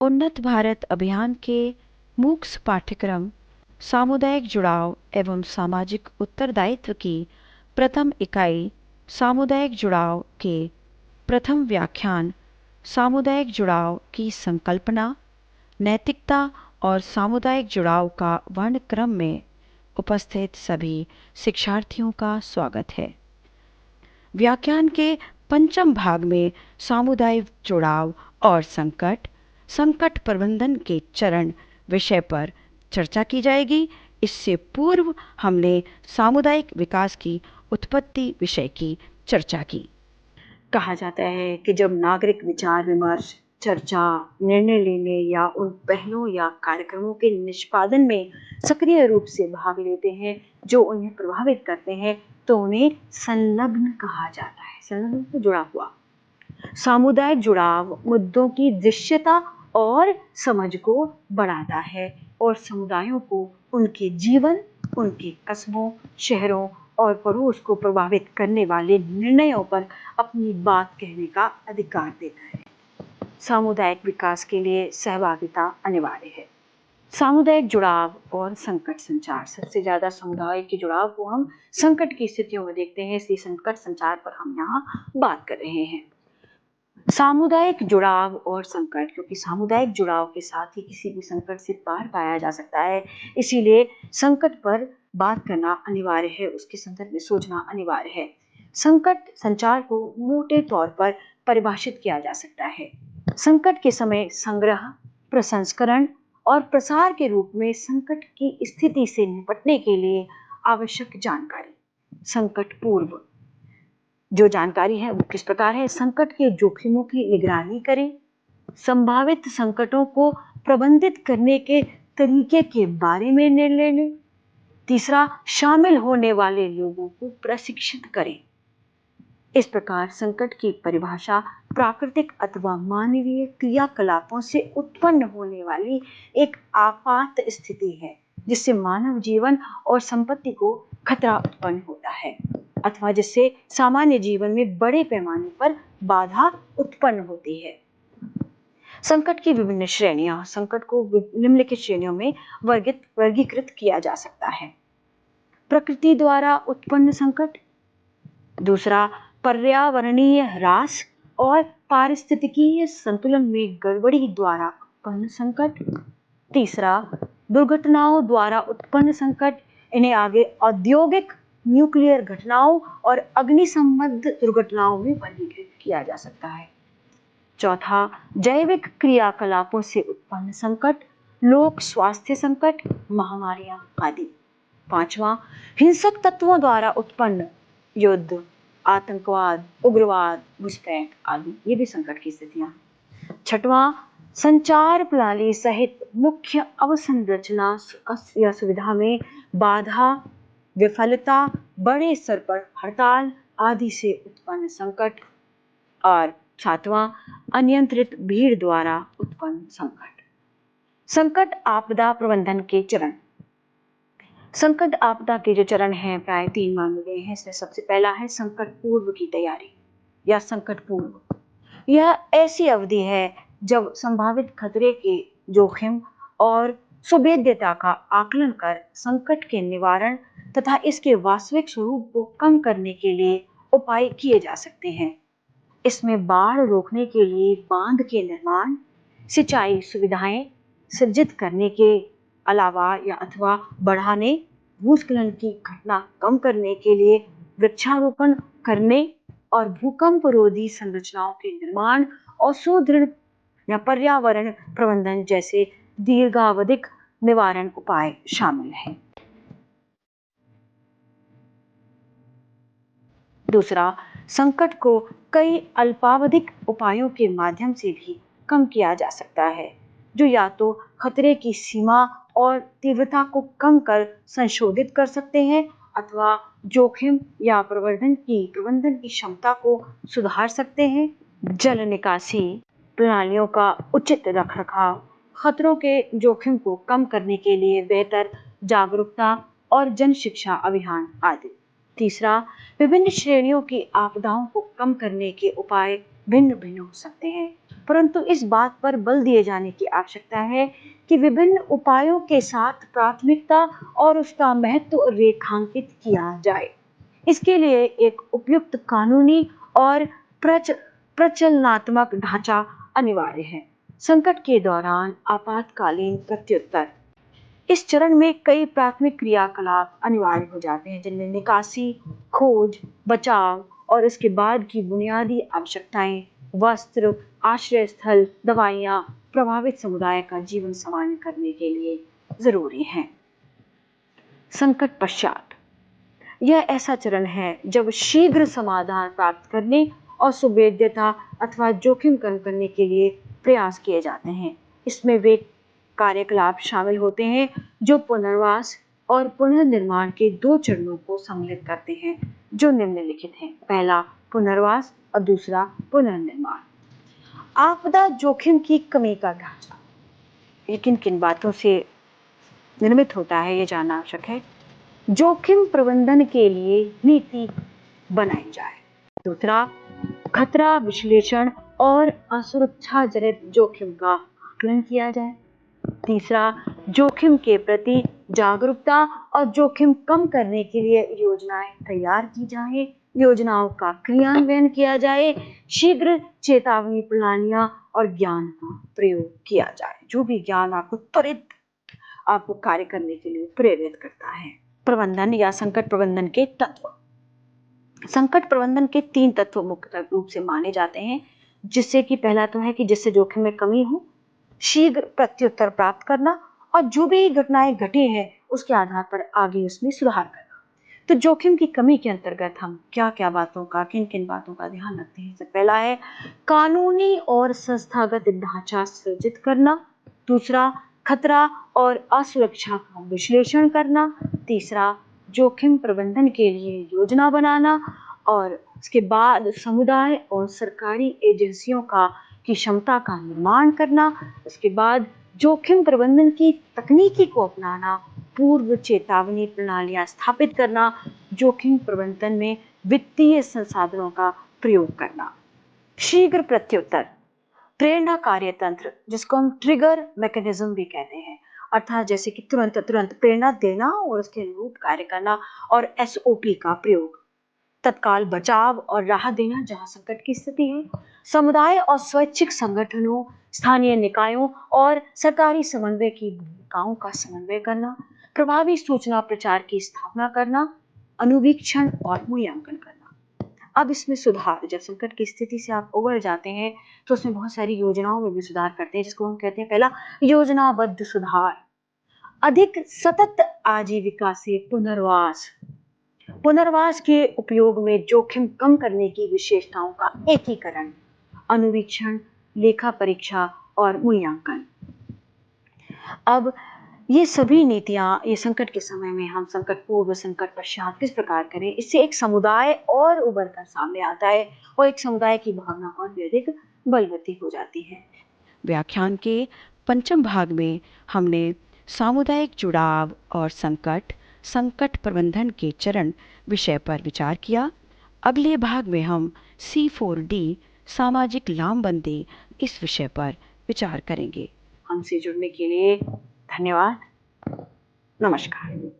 उन्नत भारत अभियान के मूक्स पाठ्यक्रम सामुदायिक जुड़ाव एवं सामाजिक उत्तरदायित्व की प्रथम इकाई सामुदायिक जुड़ाव के प्रथम व्याख्यान सामुदायिक जुड़ाव की संकल्पना, नैतिकता और सामुदायिक जुड़ाव का वर्णक्रम में उपस्थित सभी शिक्षार्थियों का स्वागत है। व्याख्यान के पंचम भाग में सामुदायिक जुड़ाव और संकट, संकट प्रबंधन के चरण विषय पर चर्चा की जाएगी। इससे पूर्व हमने सामुदायिक विकास की उत्पत्ति विषय की चर्चा की। कहा जाता है कि जब नागरिक विचार विमर्श, चर्चा, निर्णय लेने या उन पहलों या कार्यक्रमों के निष्पादन में सक्रिय रूप से भाग लेते हैं जो उन्हें प्रभावित करते हैं, तो उन्हें संलग्न कहा जाता है। संलग्न से जुड़ा हुआ। सामुदायिक जुड़ाव मुद्दों की दृश्यता और समझ को बढ़ाता है और समुदायों को उनके जीवन, उनके कस्बों, शहरों और पड़ोस को प्रभावित करने वाले निर्णयों पर अपनी बात कहने का अधिकार देता है। सामुदायिक विकास के लिए सहभागिता अनिवार्य है। सामुदायिक जुड़ाव और संकट संचार। सबसे ज्यादा समुदाय के जुड़ाव को हम संकट की स्थितियों में देखते हैं, इसलिए संकट संचार पर हम यहाँ बात कर रहे हैं। सामुदायिक जुड़ाव और संकट, क्योंकि सामुदायिक जुड़ाव के साथ ही किसी भी संकट से पार पाया जा सकता है, इसीलिए संकट पर बात करना अनिवार्य है, उसके संदर्भ में सोचना अनिवार्य है। संकट संचार को मोटे तौर पर परिभाषित किया जा सकता है। संकट के समय संग्रह, प्रसंस्करण और प्रसार के रूप में संकट की स्थिति से निपटने के लिए आवश्यक जानकारी। संकट पूर्व जो जानकारी है वो किस प्रकार है? संकट के जोखिमों की निगरानी करें, संभावित संकटों को प्रबंधित करने के तरीके के बारे में निर्णय लें। तीसरा, शामिल होने वाले लोगों को प्रशिक्षित करें। इस प्रकार संकट की परिभाषा प्राकृतिक अथवा मानवीय क्रियाकलापों से उत्पन्न होने वाली एक आपात स्थिति है जिससे मानव जीवन और संपत्ति को खतरा उत्पन्न होता है अथवा जिससे सामान्य जीवन में बड़े पैमाने पर बाधा उत्पन्न होती है। संकट की विभिन्न श्रेणियां। संकट को निम्नलिखित श्रेणियों में वर्गीकृत किया जा सकता है। प्रकृति द्वारा उत्पन्न संकट। दूसरा, पर्यावरणीय ह्रास और पारिस्थितिकीय संतुलन में गड़बड़ी द्वारा उत्पन्न संकट। तीसरा, दुर्घटनाओं द्वारा उत्पन्न संकट। इन्हें आगे औद्योगिक, न्यूक्लियर घटनाओं और अग्नि संबद्ध दुर्घटनाओं में वर्गीकृत किया जा सकता है। चौथा, जैविक क्रियाकलापों से उत्पन्न संकट, लोक स्वास्थ्य संकट, महामारियां आदि। पांचवा, हिंसक तत्वों द्वारा उत्पन्न युद्ध, आतंकवाद, उग्रवाद, घुसपैठ आदि, ये भी संकट की स्थितियां। छठवां, संचार प्रणाली सहित मुख्य अवसंरचना या सुविधा में बाधा, विफलता, बड़े स्तर पर हड़ताल आदि से उत्पन्न संकट। और सातवां, अनियंत्रित भीड़ द्वारा उत्पन्न संकट। संकट आपदा प्रबंधन के चरण। संकट आपदा के जो चरण हैं प्राय 3 माने गए हैं। इसमें सबसे पहला है संकट पूर्व की तैयारी या संकट पूर्व। यह ऐसी अवधि है जब संभावित खतरे के जोखिम और सुभेद्यता का आकलन कर संकट के निवारण तथा इसके वास्तविक स्वरूप को कम करने के लिए उपाय किए जा सकते हैं। इसमें बाढ़ रोकने के लिए बांध के निर्माण, सिंचाई सुविधाएं सृजित करने के अलावा या अथवा बढ़ाने, भूस्खलन की घटना कम करने के लिए वृक्षारोपण करने और भूकंप रोधी संरचनाओं के निर्माण और सुदृढ़ या पर्यावरण प्रबंधन जैसे दीर्घावधिक निवारण उपाय शामिल हैं। दूसरा, संकट को कई अल्पावधिक उपायों के माध्यम से भी कम किया जा सकता है, जो या तो खतरे की सीमा और तीव्रता को कम कर संशोधित कर सकते हैं अथवा जोखिम या प्रबंधन की क्षमता को सुधार सकते हैं। जल निकासी प्रणालियों का उचित रखरखाव, खतरों के जोखिम को कम करने के लिए बेहतर जागरूकता और जन शिक्षा अभियान आदि। तीसरा, विभिन्न श्रेणियों की आपदाओं को कम करने के उपाय भिन्न भिन्न हो सकते हैं। परंतु इस बात पर बल दिए जाने की आवश्यकता है कि विभिन्न उपायों के साथ प्राथमिकता और उसका महत्व रेखांकित किया जाए। इसके लिए एक उपयुक्त कानूनी और प्रचलनात्मक ढांचा अनिवार्य है। संकट के दौरान आपातकालीन प्रत्युत्तर। इस चरण में कई प्राथमिक क्रियाकलाप अनिवार्य हो जाते हैं, जिनमें निकासी, खोज, बचाव और इसके बाद की बुनियादी आवश्यकताएं, वस्त्र, आश्रय स्थल, दवाइयां, प्रभावित समुदाय का जीवन सामान्य करने के लिए जरूरी हैं। संकट पश्चात। यह ऐसा चरण है जब शीघ्र समाधान प्राप्त करने और सुवेद्यता अथवा जोखिम कम करने के लिए प्रयास किए जाते हैं। इसमें वे कार्यकलाप शामिल होते हैं जो पुनर्वास और पुनर्निर्माण के 2 चरणों को सम्मिलित करते हैं, जो निम्नलिखित हैं। पहला पुनर्वास और दूसरा पुनर्निर्माण। आपदा जोखिम की कमी का ढांचा। ये किन किन बातों से निर्मित होता है, ये जानना आवश्यक है। जोखिम प्रबंधन के लिए नीति बनाई जाए। दूसरा, खतरा विश्लेषण और असुरक्षा जनित जोखिम का आकलन किया जाए। तीसरा, जोखिम के प्रति जागरूकता और जोखिम कम करने के लिए योजनाएं तैयार की जाएं, योजनाओं का क्रियान्वयन किया जाए, शीघ्र चेतावनी प्रणालियां और ज्ञान का प्रयोग किया जाए। जो भी ज्ञान आपको त्वरित आपको कार्य करने के लिए प्रेरित करता है। प्रबंधन या संकट प्रबंधन के तत्व। संकट प्रबंधन के 3 तत्व मुख्य रूप से माने जाते हैं, जिससे कि पहला तो है कि जिससे जोखिम में कमी हो, शीघ्र प्रत्युत्तर प्राप्त करना और जो भी घटनाएं घटी है उसके आधार पर आगे उसमें सुधार करना। तो जोखिम की कमी के अंतर्गत हम क्या-क्या बातों का, किन-किन बातों का ध्यान रखते हैं। पहला है कानूनी और संस्थागत ढांचा सृजित करना। दूसरा, खतरा और असुरक्षा का विश्लेषण करना। तीसरा, जोखिम प्रबंधन के लिए योजना बनाना। और उसके बाद समुदाय और सरकारी एजेंसियों की क्षमता का निर्माण करना। उसके बाद जोखिम प्रबंधन की तकनीकी को अपनाना, पूर्व चेतावनी प्रणालियां स्थापित करना, जोखिम प्रबंधन में वित्तीय संसाधनों का प्रयोग करना। शीघ्र प्रत्युत्तर, प्रेरणा कार्यतंत्र, जिसको हम ट्रिगर मैकेनिज्म भी कहते हैं, अर्थात जैसे कि तुरंत प्रेरणा देना और उसके अनुरूप कार्य करना। और SOP का प्रयोग, तत्काल बचाव और राहत देना जहां संकट की स्थिति है। समुदाय और स्वैच्छिक संगठनों, स्थानीय निकायों और सरकारी समन्वय की भूमिकाओं का समन्वय करना। प्रभावी सूचना प्रचार की स्थापना करना, अनुवीक्षण और मूल्यांकन करना। अब इसमें सुधार, जब संकट की स्थिति से आप उबर जाते हैं तो उसमें बहुत सारी योजनाओं में भी सुधार करते हैं, जिसको हम कहते हैं पहला योजनाबद्ध सुधार। अधिक सतत आजीविका से पुनर्वास। पुनर्वास के उपयोग में जोखिम कम करने की विशेषताओं का एकीकरण, अनुवीक्षण, लेखा परीक्षा और मूल्यांकन। अब ये सभी नीतियां, ये संकट के समय में हम संकट पूर्व, संकट पश्चात किस प्रकार करें, इससे एक समुदाय और उभर कर सामने आता है और एक समुदाय की भावना और भी अधिक बलवती हो जाती है। व्याख्यान के 5वें भाग में हमने सामुदायिक जुड़ाव और संकट प्रबंधन के चरण विषय पर विचार किया। अगले भाग में हम C4D सामाजिक लामबंदी इस विषय पर विचार करेंगे। हमसे जुड़ने के लिए धन्यवाद। नमस्कार।